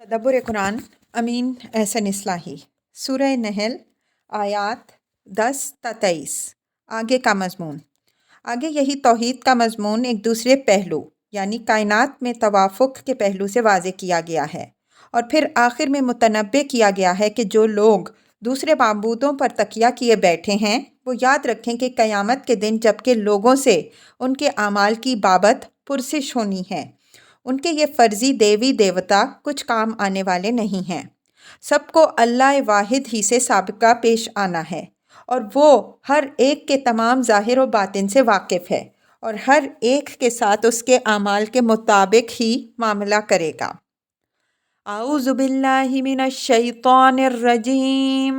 تدبر قرآن امین احسن اصلاحی سورہ نحل آیات 10 تا 23۔ آگے کا مضمون یہی توحید کا مضمون ایک دوسرے پہلو یعنی کائنات میں توافق کے پہلو سے واضح کیا گیا ہے، اور پھر آخر میں متنبہ کیا گیا ہے کہ جو لوگ دوسرے معبودوں پر تکیہ کیے بیٹھے ہیں وہ یاد رکھیں کہ قیامت کے دن جب کہ لوگوں سے ان کے اعمال کی بابت پرسش ہونی ہے، ان کے یہ فرضی دیوی دیوتا کچھ کام آنے والے نہیں ہیں۔ سب کو اللہ واحد ہی سے سابقہ پیش آنا ہے، اور وہ ہر ایک کے تمام ظاہر و باطن سے واقف ہے، اور ہر ایک کے ساتھ اس کے اعمال کے مطابق ہی معاملہ کرے گا۔ اعوذ باللہ من الشیطان الرجیم،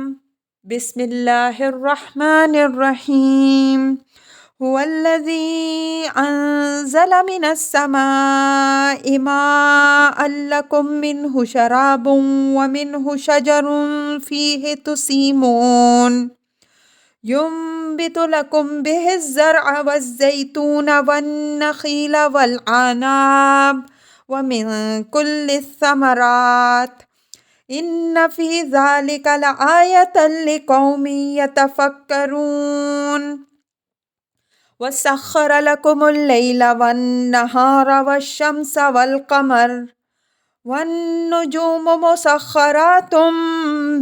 بسم اللہ الرحمن الرحیم۔ هو الذي أنزل من السماء ماء لكم منه شراب ومنه شجر فيه تسيمون ينبت لكم به الزرع والزيتون والنخيل والأعناب ومن كل الثمرات إن في ذلك لآية لقوم يتفكرون وَسَخَّرَ لَكُمُ اللَّيْلَ وَالنَّهَارَ وَالشَّمْسَ وَالْقَمَرَ وَالنُّجُومُ مُسَخَّرَاتٌ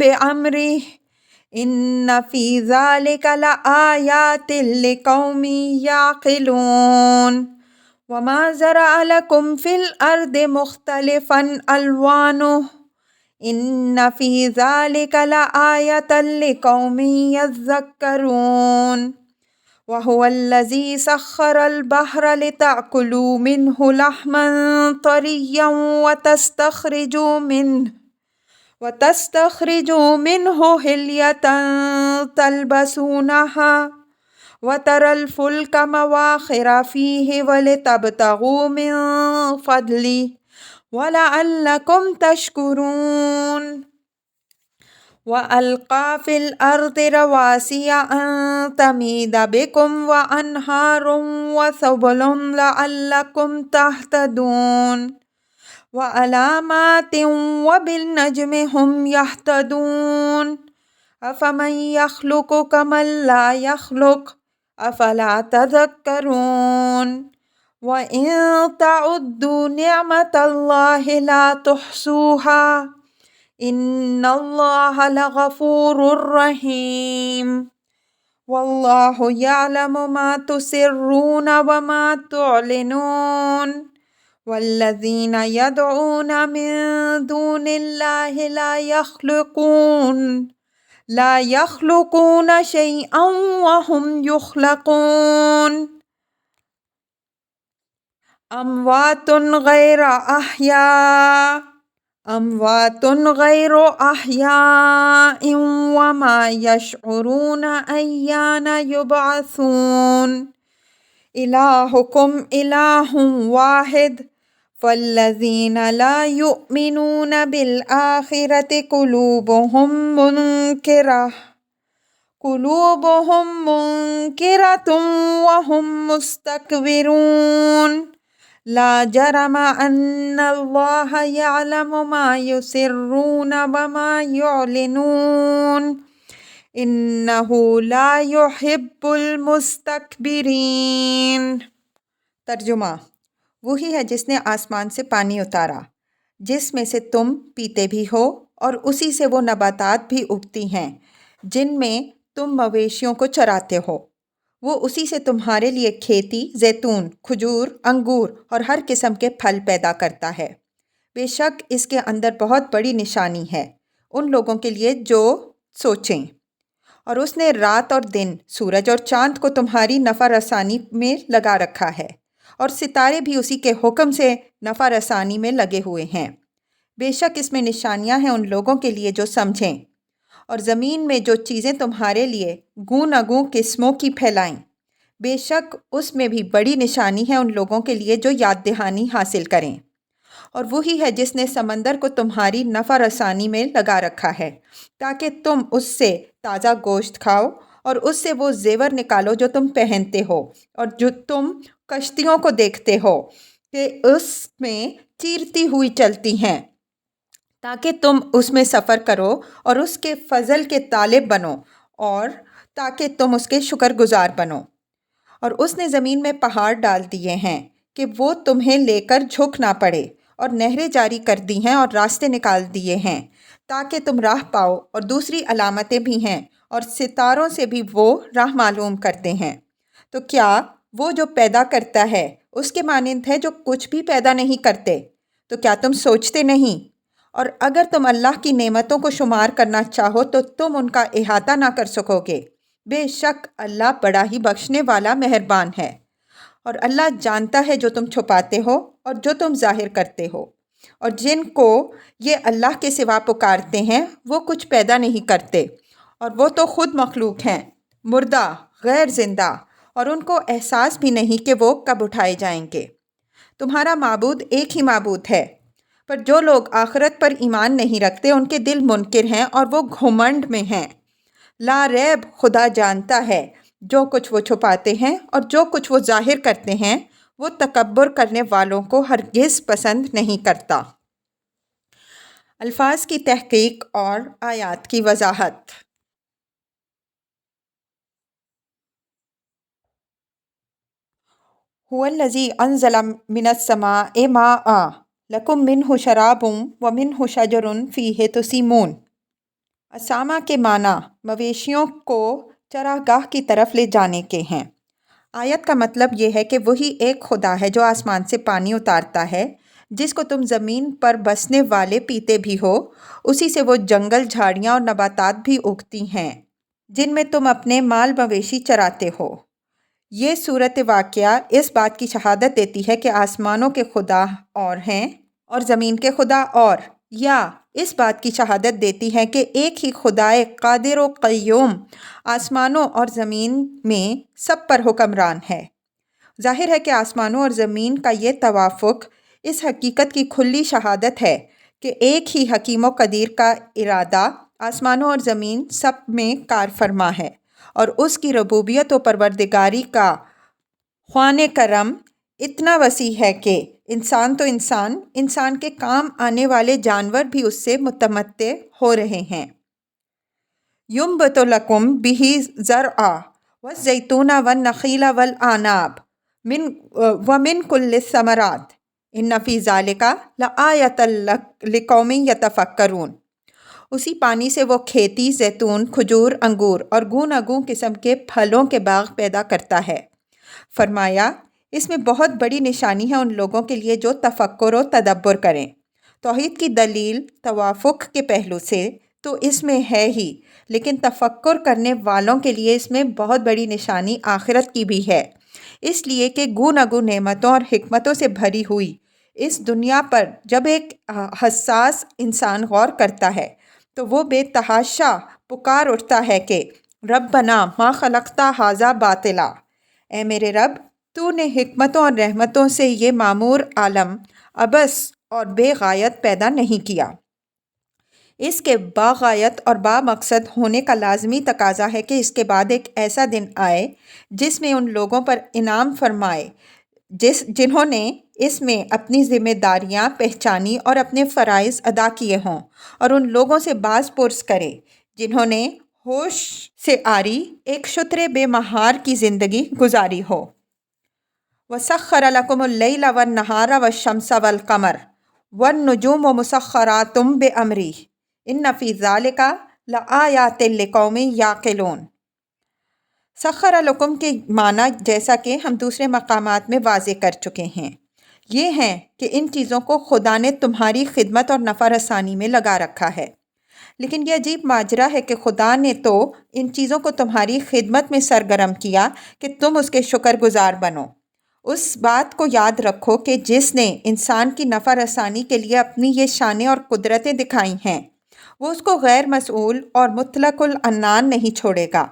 بِأَمْرِهِ إِنَّ فِي ذَلِكَ لَآيَاتٍ لِقَوْمٍ يَعْقِلُونَ وَمَا زَرَعَ لَكُمْ فِي الْأَرْضِ مُخْتَلِفًا أَلْوَانُهُ إِنَّ فِي ذَلِكَ لَآيَةً لِقَوْمٍ يَذَّكَّرُونَ وَهُوَ الَّذِي سَخَّرَ الْبَحْرَ لِتَأْكُلُوا مِنْهُ لَحْمًا طَرِيًّا وَتَسْتَخْرِجُوا مِنْهُ حِلْيَةً تَلْبَسُونَهَا وَتَرَى الْفُلْكَ مَوَاخِرَ فِيهِ وَلِتَبْتَغُوا مِنْ فَضْلِهِ وَلَعَلَّكُمْ تَشْكُرُونَ وَأَلْقَى فِي الْأَرْضِ رَوَاسِيَ أَن تَمِيدَ بِكُمْ وَأَنْهَارٌ وَسُبُلٌ لَعَلَّكُمْ تَهْتَدُونَ وَعَلَامَاتٍ وَبِالنَّجْمِ هُمْ يَهْتَدُونَ أَفَمَنْ يَخْلُقُ كَمَنْ لَا يَخْلُقُ أَفَلَا تَذَكَّرُونَ وَإِن تَعُدُّوا نِعْمَةَ اللَّهِ لَا تُحْصُوهَا إِنَّ اللَّهَ لَغَفُورٌ رَحِيمٌ وَاللَّهُ يَعْلَمُ مَا تُسِرُّونَ وَمَا تُعْلِنُونَ وَالَّذِينَ يَدْعُونَ مِن دُونِ اللَّهِ لَا يَخْلُقُونَ شَيْئًا وَهُمْ يُخْلَقُونَ أَمْوَاتٌ غَيْرُ أَحْيَاءٍ وَمَا يَشْعُرُونَ أَيَّانَ يُبْعَثُونَ إِلَٰهُكُمْ إِلَٰهٌ وَاحِدٌ فَالَّذِينَ لَا يُؤْمِنُونَ بِالْآخِرَةِ قُلُوبُهُم مُّنكِرَةٌ وَهُمْ مُسْتَكْبِرُونَ لَا جَرَمَ أَنَّ اللَّهَ يَعْلَمُ مَا يُسِرُّونَ وَمَا يُعْلِنُونَ إِنَّهُ لَا يُحِبُّ الْمُسْتَكْبِرِينَ۔ ترجمہ: وہی ہے جس نے آسمان سے پانی اتارا جس میں سے تم پیتے بھی ہو، اور اسی سے وہ نباتات بھی اگتی ہیں جن میں تم مویشیوں کو چراتے ہو۔ وہ اسی سے تمہارے لیے کھیتی، زیتون، کھجور، انگور اور ہر قسم کے پھل پیدا کرتا ہے۔ بے شک اس کے اندر بہت بڑی نشانی ہے ان لوگوں کے لیے جو سوچیں۔ اور اس نے رات اور دن، سورج اور چاند کو تمہاری نفع رسانی میں لگا رکھا ہے، اور ستارے بھی اسی کے حکم سے نفع رسانی میں لگے ہوئے ہیں۔ بے شک اس میں نشانیاں ہیں ان لوگوں کے لیے جو سمجھیں۔ اور زمین میں جو چیزیں تمہارے لیے گون اگوں قسموں کی پھیلائیں، بے شک اس میں بھی بڑی نشانی ہے ان لوگوں کے لیے جو یاد دہانی حاصل کریں۔ اور وہی ہے جس نے سمندر کو تمہاری نفع رسانی میں لگا رکھا ہے تاکہ تم اس سے تازہ گوشت کھاؤ، اور اس سے وہ زیور نکالو جو تم پہنتے ہو، اور جو تم کشتیوں کو دیکھتے ہو کہ اس میں چیرتی ہوئی چلتی ہیں تاکہ تم اس میں سفر کرو اور اس کے فضل کے طالب بنو، اور تاکہ تم اس کے شکر گزار بنو۔ اور اس نے زمین میں پہاڑ ڈال دیے ہیں کہ وہ تمہیں لے کر جھک نہ پڑے، اور نہریں جاری کر دی ہیں اور راستے نکال دیے ہیں تاکہ تم راہ پاؤ، اور دوسری علامتیں بھی ہیں، اور ستاروں سے بھی وہ راہ معلوم کرتے ہیں۔ تو کیا وہ جو پیدا کرتا ہے اس کے مانند ہے جو کچھ بھی پیدا نہیں کرتے؟ تو کیا تم سوچتے نہیں؟ اور اگر تم اللہ کی نعمتوں کو شمار کرنا چاہو تو تم ان کا احاطہ نہ کر سکو گے۔ بے شک اللہ بڑا ہی بخشنے والا مہربان ہے۔ اور اللہ جانتا ہے جو تم چھپاتے ہو اور جو تم ظاہر کرتے ہو۔ اور جن کو یہ اللہ کے سوا پکارتے ہیں وہ کچھ پیدا نہیں کرتے، اور وہ تو خود مخلوق ہیں، مردہ، غیر زندہ، اور ان کو احساس بھی نہیں کہ وہ کب اٹھائے جائیں گے۔ تمہارا معبود ایک ہی معبود ہے، پر جو لوگ آخرت پر ایمان نہیں رکھتے ان کے دل منکر ہیں اور وہ گھمنڈ میں ہیں۔ لا ریب خدا جانتا ہے جو کچھ وہ چھپاتے ہیں اور جو کچھ وہ ظاہر کرتے ہیں، وہ تکبر کرنے والوں کو ہرگز پسند نہیں کرتا۔ الفاظ کی تحقیق اور آیات کی وضاحت۔ هو الذی انزل من السماء ماء لکم منہ شراب ومنہ شجر فیہ تسیمون۔ اسامہ کے معنی مویشیوں کو چراگاہ کی طرف لے جانے کے ہیں۔ آیت کا مطلب یہ ہے کہ وہی ایک خدا ہے جو آسمان سے پانی اتارتا ہے، جس کو تم زمین پر بسنے والے پیتے بھی ہو۔ اسی سے وہ جنگل، جھاڑیاں اور نباتات بھی اگتی ہیں جن میں تم اپنے مال مویشی چراتے ہو۔ یہ صورت واقعہ اس بات کی شہادت دیتی ہے کہ آسمانوں کے خدا اور ہیں اور زمین کے خدا اور، یا اس بات کی شہادت دیتی ہے کہ ایک ہی خدائے قادر و قیوم آسمانوں اور زمین میں سب پر حکمران ہے۔ ظاہر ہے کہ آسمانوں اور زمین کا یہ توافق اس حقیقت کی کھلی شہادت ہے کہ ایک ہی حکیم و قدیر کا ارادہ آسمانوں اور زمین سب میں کار فرما ہے، اور اس کی ربوبیت و پروردگاری کا خوان کرم اتنا وسیع ہے کہ انسان تو انسان کے کام آنے والے جانور بھی اس سے متمتع ہو رہے ہیں۔ یُنبِتُ لَکُم بِہِ زَرْعًا وَالزَّیتُونَ وَالنَّخِیلَ وَالْأَعْنَابَ وَمِن کُلِّ الثَّمَرَاتِ إِنَّ فِی ذَلِکَ لَآیَةً لِقَوْمٍ یَتَفَکَّرُونَ۔ اسی پانی سے وہ کھیتی، زیتون، کھجور، انگور اور گوناگوں قسم کے پھلوں کے باغ پیدا کرتا ہے۔ فرمایا، اس میں بہت بڑی نشانی ہے ان لوگوں کے لیے جو تفکر و تدبر کریں۔ توحید کی دلیل توافق کے پہلو سے تو اس میں ہے ہی، لیکن تفکر کرنے والوں کے لیے اس میں بہت بڑی نشانی آخرت کی بھی ہے، اس لیے کہ گوناگوں نعمتوں اور حکمتوں سے بھری ہوئی اس دنیا پر جب ایک حساس انسان غور کرتا ہے تو وہ بے تحاشا پکار اٹھتا ہے کہ ربنا ما خلقت ھذا باطلا، اے میرے رب، تو نے حکمتوں اور رحمتوں سے یہ معمور عالم عبث اور بے غایت پیدا نہیں کیا۔ اس کے باغایت اور با مقصد ہونے کا لازمی تقاضا ہے کہ اس کے بعد ایک ایسا دن آئے جس میں ان لوگوں پر انعام فرمائے جنہوں نے اس میں اپنی ذمہ داریاں پہچانی اور اپنے فرائض ادا کیے ہوں، اور ان لوگوں سے باز پرس کرے جنہوں نے ہوش سے آری ایک شتر بے مہار کی زندگی گزاری ہو۔ وَسَخَّرَ لَكُمُ اللَّيْلَ وَالنَّهَارَ وَالشَّمْسَ وَالْقَمَرَ وَالنُّجُومُ مُسَخَّرَاتٌ بِأَمْرِهِ إِنَّ فِي ذَلِكَ لَآیَاتٍ لِقَوْمٍ یَعْقِلُونَ۔ سخر لکم کے معنی جیسا کہ ہم دوسرے مقامات میں واضح کر چکے ہیں یہ ہیں کہ ان چیزوں کو خدا نے تمہاری خدمت اور نفع رسانی میں لگا رکھا ہے۔ لیکن یہ عجیب ماجرا ہے کہ خدا نے تو ان چیزوں کو تمہاری خدمت میں سرگرم کیا کہ تم اس کے شکر گزار بنو۔ اس بات کو یاد رکھو کہ جس نے انسان کی نفع رسانی کے لیے اپنی یہ شانیں اور قدرتیں دکھائی ہیں، وہ اس کو غیر مسئول اور مطلق العنان نہیں چھوڑے گا،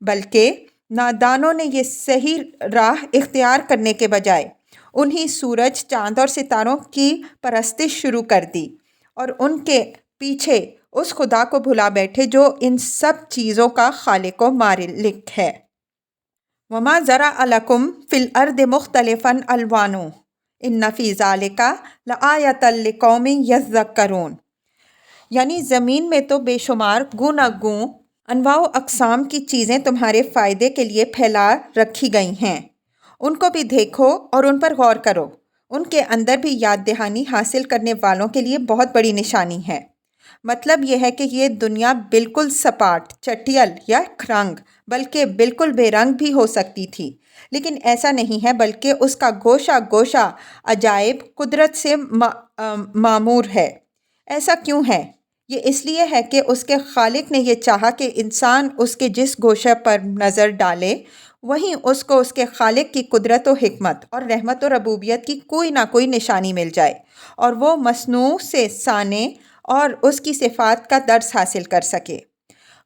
بلکہ نادانوں نے یہ صحیح راہ اختیار کرنے کے بجائے انہی سورج، چاند اور ستاروں کی پرستش شروع کر دی اور ان کے پیچھے اس خدا کو بھلا بیٹھے جو ان سب چیزوں کا خالق و مالک ہے۔ وَمَا زَرَعَ لَكُمْ فِي الْأَرْضِ مُخْتَلِفًا أَلْوَانُهُ إِنَّ فِي ذَلِكَ لَآیَةً لِقَوْمٍ یَذَّکَّرُونَ۔ یعنی زمین میں تو بے شمار گوناگوں انواع و اقسام کی چیزیں تمہارے فائدے کے لیے پھیلا رکھی گئی ہیں، ان کو بھی دیکھو اور ان پر غور کرو۔ ان کے اندر بھی یاد دہانی حاصل کرنے والوں کے لیے بہت بڑی نشانی ہے۔ مطلب یہ ہے کہ یہ دنیا بالکل سپاٹ، چٹیل یا رنگ بلکہ بالکل بے رنگ بھی ہو سکتی تھی، لیکن ایسا نہیں ہے، بلکہ اس کا گوشہ گوشہ عجائب قدرت سے معمور ہے۔ ایسا کیوں ہے؟ یہ اس لیے ہے کہ اس کے خالق نے یہ چاہا کہ انسان اس کے جس گوشہ پر نظر ڈالے وہیں اس کو اس کے خالق کی قدرت و حکمت اور رحمت و ربوبیت کی کوئی نہ کوئی نشانی مل جائے، اور وہ مصنوع سے صانع اور اس کی صفات کا درس حاصل کر سکے۔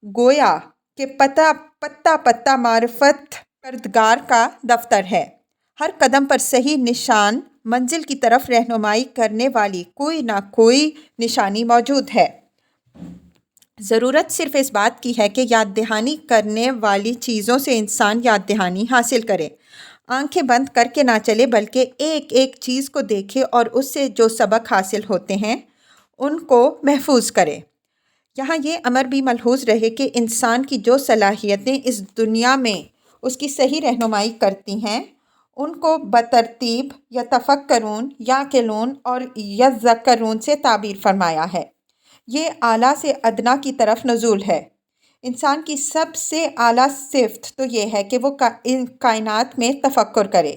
گویا کہ پتہ پتہ معرفت پروردگار کا دفتر ہے۔ ہر قدم پر صحیح نشان منزل کی طرف رہنمائی کرنے والی کوئی نہ کوئی نشانی موجود ہے۔ ضرورت صرف اس بات کی ہے کہ یاد دہانی کرنے والی چیزوں سے انسان یاد دہانی حاصل کرے، آنکھیں بند کر کے نہ چلے، بلکہ ایک ایک چیز کو دیکھے اور اس سے جو سبق حاصل ہوتے ہیں ان کو محفوظ کرے۔ یہاں یہ امر بھی ملحوظ رہے کہ انسان کی جو صلاحیتیں اس دنیا میں اس کی صحیح رہنمائی کرتی ہیں ان کو بترتیب یتفکرون، یعقلون اور یذکرون سے تعبیر فرمایا ہے۔ یہ اعلیٰ سے ادنیٰ کی طرف نزول ہے۔ انسان کی سب سے اعلیٰ صفت تو یہ ہے کہ وہ کائنات میں تفکر کرے،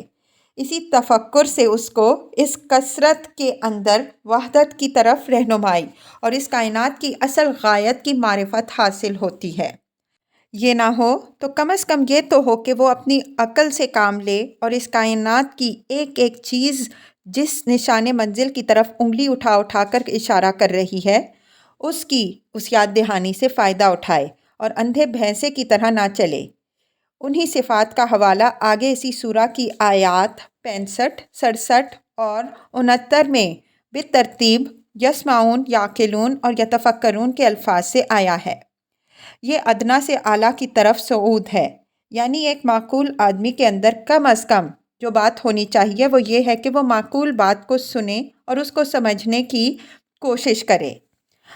اسی تفکر سے اس کو اس کثرت کے اندر وحدت کی طرف رہنمائی اور اس کائنات کی اصل غایت کی معرفت حاصل ہوتی ہے۔ یہ نہ ہو تو کم از کم یہ تو ہو کہ وہ اپنی عقل سے کام لے اور اس کائنات کی ایک ایک چیز جس نشان منزل کی طرف انگلی اٹھا اٹھا کر اشارہ کر رہی ہے اس یاد دہانی سے فائدہ اٹھائے اور اندھے بھینسے کی طرح نہ چلے۔ انہی صفات کا حوالہ آگے اسی سورہ کی آیات 65، 67 اور 69 میں بالترتیب یسمعون، یعقلون اور یتفکرون کے الفاظ سے آیا ہے۔ یہ ادنیٰ سے اعلیٰ کی طرف صعود ہے، یعنی ایک معقول آدمی کے اندر کم از کم جو بات ہونی چاہیے وہ یہ ہے کہ وہ معقول بات کو سنے اور اس کو سمجھنے کی کوشش کرے۔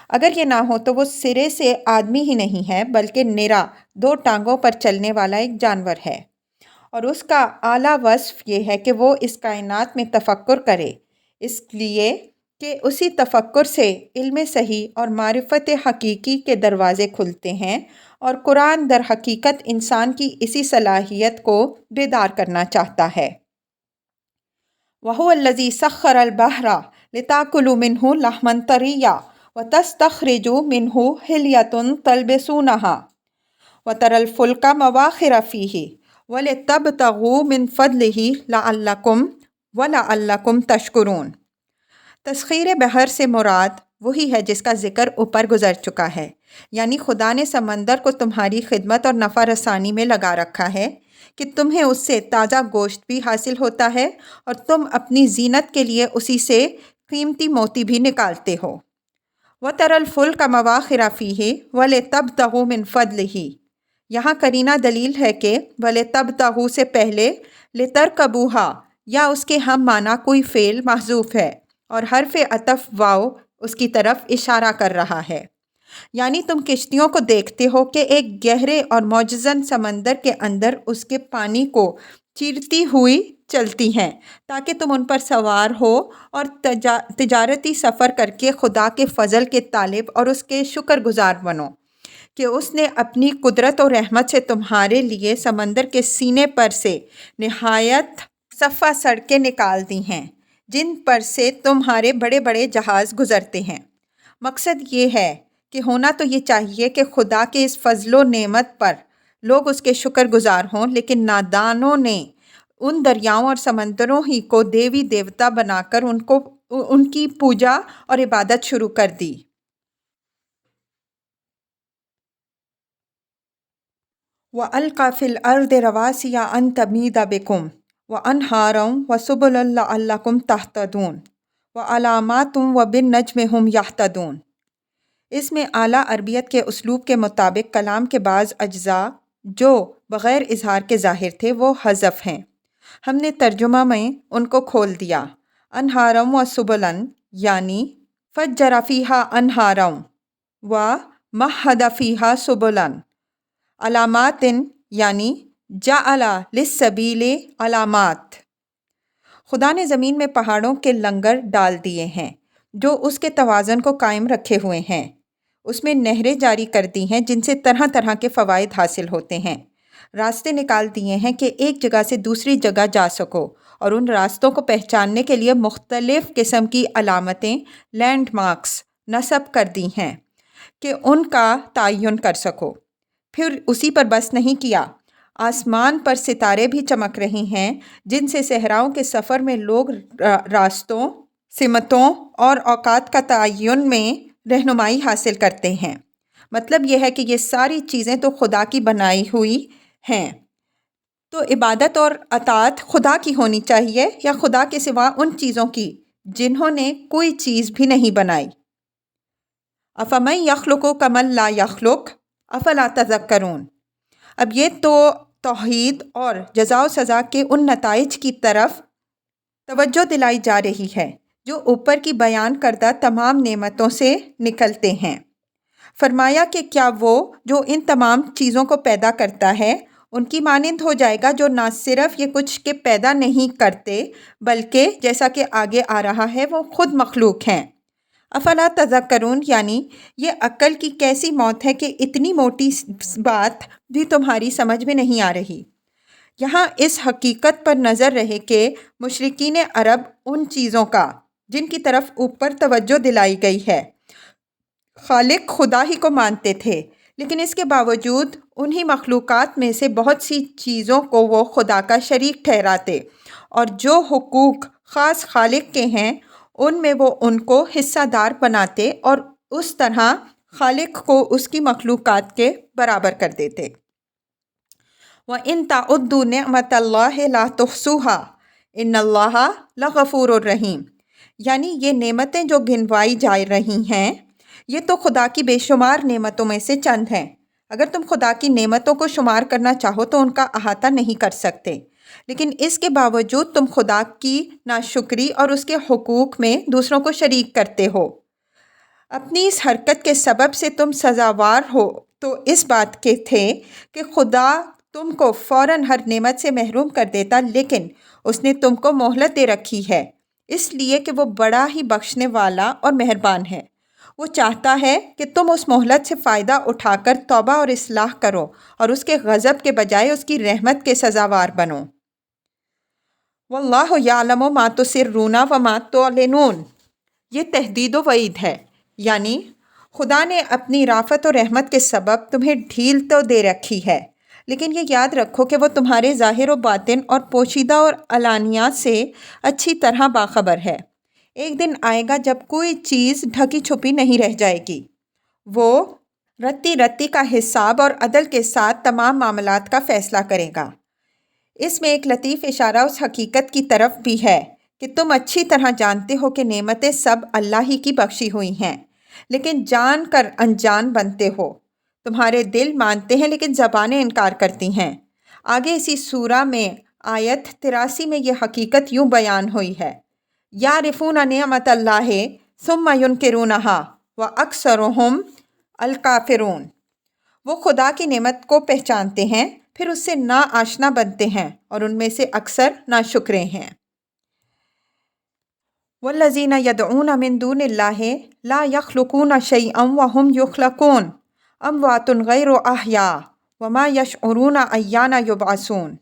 اگر یہ نہ ہو تو وہ سرے سے آدمی ہی نہیں ہے، بلکہ نرا 2 ٹانگوں پر چلنے والا ایک جانور ہے، اور اس کا اعلیٰ وصف یہ ہے کہ وہ اس کائنات میں تفکر کرے، اس لیے کہ اسی تفکر سے علم صحیح اور معرفت حقیقی کے دروازے کھلتے ہیں، اور قرآن در حقیقت انسان کی اسی صلاحیت کو بیدار کرنا چاہتا ہے۔ وَهُوَ الَّذِي سَخَّرَ الْبَحْرَ لِتَأْكُلُوا مِنْهُ لَحْمًا طَرِيًّا وَتَسْتَخْرِجُوا مِنْهُ حِلْيَةً تَلْبِسُونَهَا وَتَرَى الْفُلْكَ مَوَاخِرَ فِيهِ وَلِتَبْتَغُوا مِنْ فَضْلِهِ وَلَعَلَّكُمْ تَشْكُرُونَ۔ تسخیر بحر سے مراد وہی ہے جس کا ذکر اوپر گزر چکا ہے، یعنی خدا نے سمندر کو تمہاری خدمت اور نفع رسانی میں لگا رکھا ہے کہ تمہیں اس سے تازہ گوشت بھی حاصل ہوتا ہے اور تم اپنی زینت کے لیے اسی سے قیمتی موتی بھی نکالتے ہو۔ وَتَرَى الْفُلْكَ مَوَاخِرَ فِيهِ وَلِتَبْتَغُوا مِنْ فَضْلِهِ، یہاں قرینہ دلیل ہے کہ وَلِتَبْتَغُوا سے پہلے لِتَرْكَبُوهَا یا اس کے ہم معنی کوئی فعل محذوف ہے اور حرف عطف واو اس کی طرف اشارہ کر رہا ہے، یعنی تم کشتیوں کو دیکھتے ہو کہ ایک گہرے اور معجزن سمندر کے اندر اس کے پانی کو چیرتی ہوئی چلتی ہیں تاکہ تم ان پر سوار ہو اور تجارتی سفر کر کے خدا کے فضل کے طالب اور اس کے شکر گزار بنو کہ اس نے اپنی قدرت اور رحمت سے تمہارے لیے سمندر کے سینے پر سے نہایت صفا سڑکیں نکال دی ہیں جن پر سے تمہارے بڑے بڑے جہاز گزرتے ہیں۔ مقصد یہ ہے کہ ہونا تو یہ چاہیے کہ خدا کے اس فضل و نعمت پر لوگ اس کے شکر گزار ہوں، لیکن نادانوں نے ان دریاؤں اور سمندروں ہی کو دیوی دیوتا بنا کر ان کی پوجا اور عبادت شروع کر دی۔ وَأَلْقَى فِي الْأَرْضِ رَوَاسِيَ أَن تَمِيدَ بِكُمْ وَأَنْهَارًا وَسُبُلًا لَعَلَّكُمْ تَهْتَدُونَ وَعَلَامَاتٍ وَبِالنَّجْمِ هُمْ يَهْتَدُونَ۔ اس میں اعلیٰ عربیت کے اسلوب کے مطابق کلام کے بعض اجزاء جو بغیر اظہار کے ظاہر تھے وہ حذف ہیں۔ ہم نے ترجمہ میں ان کو کھول دیا۔ انہارم و سبلن یعنی فجر فیہا انہارم، و مہد فیہا سبلن علاماتن یعنی جعل للسبیل علامات۔ خدا نے زمین میں پہاڑوں کے لنگر ڈال دیے ہیں جو اس کے توازن کو قائم رکھے ہوئے ہیں۔ اس میں نہریں جاری کر دی ہیں جن سے طرح طرح کے فوائد حاصل ہوتے ہیں۔ راستے نکال دیے ہیں کہ ایک جگہ سے دوسری جگہ جا سکو، اور ان راستوں کو پہچاننے کے لیے مختلف قسم کی علامتیں لینڈ مارکس نصب کر دی ہیں کہ ان کا تعین کر سکو۔ پھر اسی پر بس نہیں کیا، آسمان پر ستارے بھی چمک رہی ہیں جن سے صحراؤں کے سفر میں لوگ راستوں، سمتوں اور اوقات کا تعین میں رہنمائی حاصل کرتے ہیں۔ مطلب یہ ہے کہ یہ ساری چیزیں تو خدا کی بنائی ہوئی ہیں، تو عبادت اور اطاعت خدا کی ہونی چاہیے یا خدا کے سوا ان چیزوں کی جنہوں نے کوئی چیز بھی نہیں بنائی۔ افمن یخلق کمن لا یخلق افلا تذکرون۔ اب یہ تو توحید اور جزا و سزا کے ان نتائج کی طرف توجہ دلائی جا رہی ہے جو اوپر کی بیان کردہ تمام نعمتوں سے نکلتے ہیں۔ فرمایا کہ کیا وہ جو ان تمام چیزوں کو پیدا کرتا ہے ان کی مانند ہو جائے گا جو نہ صرف یہ کچھ کے پیدا نہیں کرتے بلکہ جیسا کہ آگے آ رہا ہے وہ خود مخلوق ہیں۔ افلا تذکرون یعنی یہ عقل کی کیسی موت ہے کہ اتنی موٹی بات بھی تمہاری سمجھ میں نہیں آ رہی۔ یہاں اس حقیقت پر نظر رہے کہ مشرکین عرب ان چیزوں کا جن کی طرف اوپر توجہ دلائی گئی ہے خالق خدا ہی کو مانتے تھے، لیکن اس کے باوجود انہی مخلوقات میں سے بہت سی چیزوں کو وہ خدا کا شریک ٹھہراتے، اور جو حقوق خاص خالق کے ہیں ان میں وہ ان کو حصہ دار بناتے اور اس طرح خالق کو اس کی مخلوقات کے برابر کر دیتے۔ وَإِن تَعُدُّوا نِعْمَتَ اللَّهِ لَا تُحْصُوهَا إِنَّ اللَّهَ لَغَفُورٌ رَحِيمٌ۔ یعنی یہ نعمتیں جو گنوائی جا رہی ہیں یہ تو خدا کی بے شمار نعمتوں میں سے چند ہیں۔ اگر تم خدا کی نعمتوں کو شمار کرنا چاہو تو ان کا احاطہ نہیں کر سکتے، لیکن اس کے باوجود تم خدا کی ناشکری اور اس کے حقوق میں دوسروں کو شریک کرتے ہو۔ اپنی اس حرکت کے سبب سے تم سزاوار ہو تو اس بات کے تھے کہ خدا تم کو فوراً ہر نعمت سے محروم کر دیتا، لیکن اس نے تم کو مہلت دے رکھی ہے اس لیے کہ وہ بڑا ہی بخشنے والا اور مہربان ہے۔ وہ چاہتا ہے کہ تم اس مہلت سے فائدہ اٹھا کر توبہ اور اصلاح کرو اور اس کے غضب کے بجائے اس کی رحمت کے سزاوار بنو۔ واللہ یعلم ما تسرون وما تعلنون۔ یہ تہدید و وعید ہے، یعنی خدا نے اپنی رافت و رحمت کے سبب تمہیں ڈھیل تو دے رکھی ہے، لیکن یہ یاد رکھو کہ وہ تمہارے ظاہر و باطن اور پوشیدہ اور علانیہ سے اچھی طرح باخبر ہے۔ ایک دن آئے گا جب کوئی چیز ڈھکی چھپی نہیں رہ جائے گی۔ وہ رتی رتی کا حساب اور عدل کے ساتھ تمام معاملات کا فیصلہ کرے گا۔ اس میں ایک لطیف اشارہ اس حقیقت کی طرف بھی ہے کہ تم اچھی طرح جانتے ہو کہ نعمتیں سب اللہ ہی کی بخشی ہوئی ہیں، لیکن جان کر انجان بنتے ہو۔ تمہارے دل مانتے ہیں لیکن زبانیں انکار کرتی ہیں۔ آگے اسی سورہ میں آیت 83 میں یہ حقیقت یوں بیان ہوئی ہے، یعرفون نعمت اللہ ثم ینکرونہا واکثرہم الکافرون۔ وہ خدا کی نعمت کو پہچانتے ہیں پھر اس سے نا آشنا بنتے ہیں اور ان میں سے اکثر ناشکرے ہیں۔ والذین یدعون من دون اللہ لا یخلقون شیئا وهم یخلقون اموات غیر احیاء وما یشعرون ایان یبعثون۔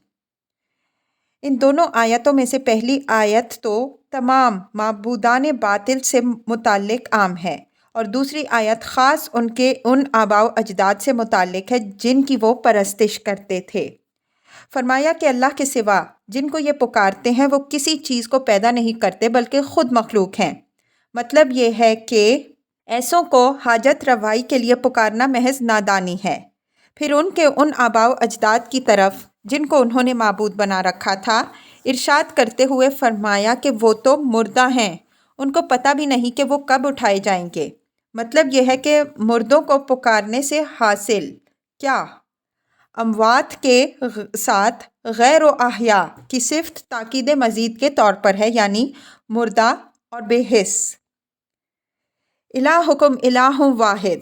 ان دونوں آیتوں میں سے پہلی آیت تو تمام معبودان باطل سے متعلق عام ہے، اور دوسری آیت خاص ان آباء و اجداد سے متعلق ہے جن کی وہ پرستش کرتے تھے۔ فرمایا کہ اللہ کے سوا جن کو یہ پکارتے ہیں وہ کسی چیز کو پیدا نہیں کرتے بلکہ خود مخلوق ہیں۔ مطلب یہ ہے کہ ایسوں کو حاجت روائی کے لیے پکارنا محض نادانی ہے۔ پھر ان کے ان آباء و اجداد کی طرف جن کو انہوں نے معبود بنا رکھا تھا ارشاد کرتے ہوئے فرمایا کہ وہ تو مردہ ہیں، ان کو پتہ بھی نہیں کہ وہ کب اٹھائے جائیں گے۔ مطلب یہ ہے کہ مردوں کو پکارنے سے حاصل کیا؟ اموات کے ساتھ غیر و احیاء کی صفت تاکید مزید کے طور پر ہے، یعنی مردہ اور بے حس۔ الہکم الہ واحد،